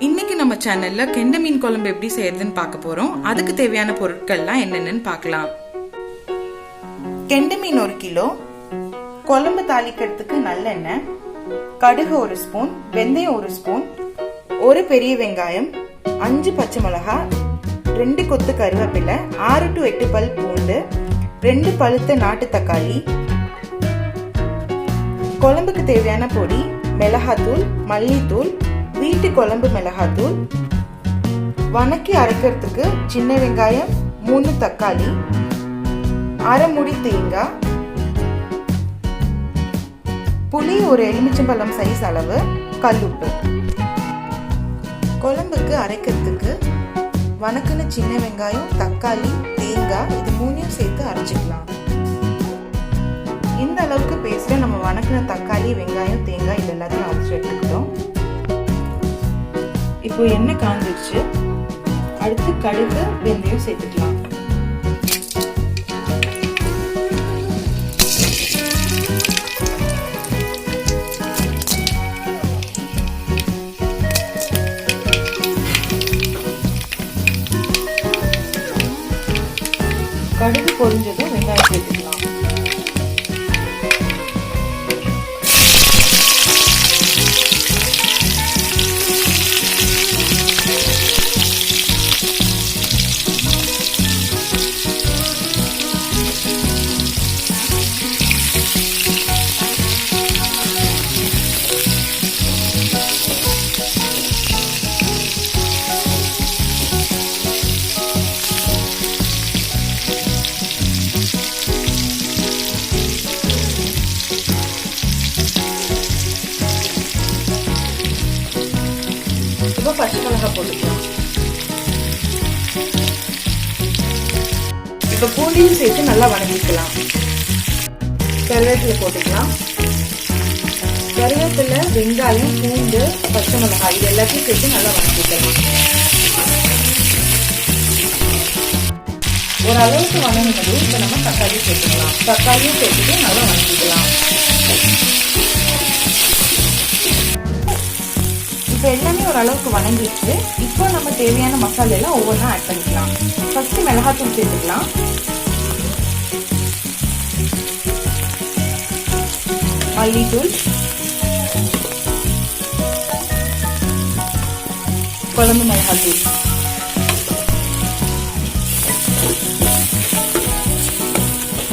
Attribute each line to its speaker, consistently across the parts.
Speaker 1: இன்னைக்கு நம்ம சேனல்ல கெண்டை மீன் குழம்பு எப்படி செய்யறதுன்னு பார்க்க போறோம். அதுக்கு தேவையான பொருட்கள்லாம் என்னென்னு பார்க்கலாம். கெண்டை மீன் 1 கிலோ, குழம்பு தாளிக்கிறதுக்கு நல்லெண்ணெய், கடுகு 1 ஸ்பூன், வெந்தயம் 1 ஸ்பூன், 1 பெரிய வெங்காயம், 5 பச்சை மிளகாய், 2 கொத்து கருவேப்பிலை, 6 to 8 பல் பூண்டு, 2 பழுத்த நாட்டு தக்காளி, குழம்புக்கு தேவையான பொடி மிளகாத்தூள், மல்லித்தூள், வீட்டு குழம்பு மிளகாத்தூள், வணக்கி அரைக்கிறதுக்கு சின்ன வெங்காயம், 3 தக்காளி, அரை மூடி தேங்காய், புளி 1 எலுமிச்சம்பழம் சைஸ் அளவு, கல்லுப்பு. குழம்புக்கு அரைக்கிறதுக்கு வணக்கின சின்ன வெங்காயம், தக்காளி, தேங்காய் இது 3யும் சேர்த்து அரைச்சிக்கலாம். இந்த அளவுக்கு பேஸ்ட்ல நம்ம வணக்கின தக்காளி, வெங்காயம், தேங்காய் இது எல்லாத்தையும் அரைச்சி எடுத்துக்கிட்டோம். இப்போ எண்ணெய் காஞ்சிருச்சு. அடுத்து கடுகு, வெந்தயம் சேர்த்துக்கலாம். கடுகு பொரிஞ்சதும் வெங்காயம் சேர்த்துக்கலாம். இப்போ பச்சை மிளகாய் போட்டுக்கலாம். இப்போ பூண்டையும் சேர்த்து நல்லா வதக்கிக்கலாம். கருவேப்பிலை போட்டுக்கலாம். கருவேப்பிலை, வெங்காயம், பூண்டு, பச்சை மிளகாய் இது எல்லாத்தையும் சேர்த்து நல்லா வதக்கிக்கலாம். ஓரளவுக்கு வதங்கினது இப்போ நம்ம தக்காளி சேர்த்துக்கலாம். தக்காளியும் சேர்த்துட்டு நல்லா வதக்கிக்கலாம். இப்போ எல்லாமே ஓரளவுக்கு வதங்கிடுச்சு. இப்போ நம்ம தேவையான மசாலா எல்லாம் ஒவ்வொன்றா ஆட் பண்ணிக்கலாம். ஃபர்ஸ்ட் மிளகாத்தூள் சேர்த்துக்கலாம். மல்லித்தூள், குழம்பு மிளகாத்தூள்,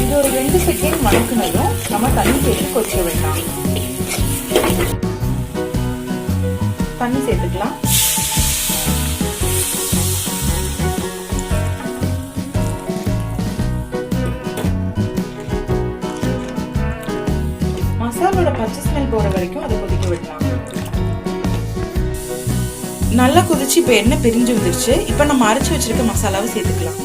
Speaker 1: இது ஒரு 2 செகண்ட் வதக்குனதும் நம்ம தண்ணி சேர்த்து கொதிக்க வேண்டாம். தண்ணி சேர்த்துக்கலாம். மசாலோட பச்சை ஸ்மெல் போற வரைக்கும் அதை கொதிக்க விடலாம். நல்லா கொதிச்சு இப்ப எண்ணெய் பிரிஞ்சு வந்துருச்சு. இப்ப நம்ம அரைச்சு வச்சிருக்க மசாலாவை சேர்த்துக்கலாம்.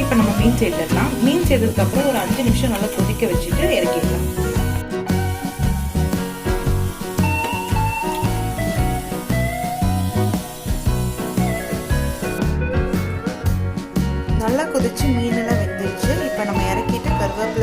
Speaker 1: இப்போ நம்ம மீன் சேர்த்துடலாம். மீன் சேர்த்ததுக்கு அப்புறம் ஒரு 5 நிமிஷம் நல்லா கொதிக்க வச்சுட்டு இறக்கிடலாம். நல்லா கொதிச்சு மீனெல்லாம் வெந்துருச்சு. இப்போ நம்ம இறக்கிட்டு கருவேப்பிலை